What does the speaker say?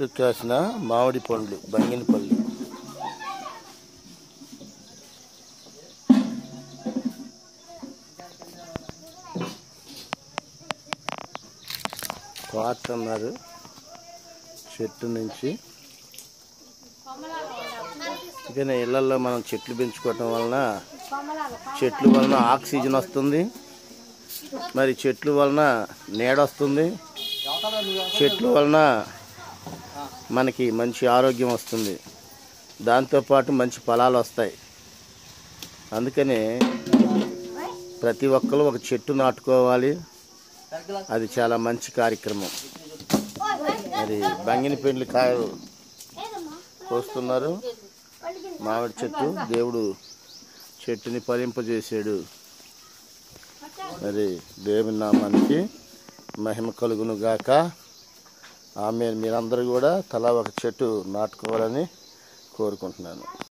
చెట్టు కాసిన మామిడి పండ్లు బంగినపల్లి. కోస్తున్నారు చెట్టు నుంచి. ఇకనే ఇళ్లలో మనం చెట్లు పెంచుకోవటం వలన ఆక్సిజన్ వస్తుంది, మరి చెట్లు వలన నీడ వస్తుంది, చెట్ల వలన మనకి మంచి ఆరోగ్యం వస్తుంది, దాంతోపాటు మంచి ఫలాలు వస్తాయి. అందుకనే ప్రతి ఒక్కరు ఒక చెట్టు నాటుకోవాలి. అది చాలా మంచి కార్యక్రమం. మరి బంగినపల్లి కాయలు కోస్తున్నారు. మామిడి చెట్టు, దేవుడు చెట్టుని ఫలింపజేసాడు. మరి దేవుని నామానికి మహిమ కలుగును గాక. ఆమేన్. మీరందరూ కూడా తలా ఒక చెట్టు నాటుకోవాలని కోరుకుంటున్నాను.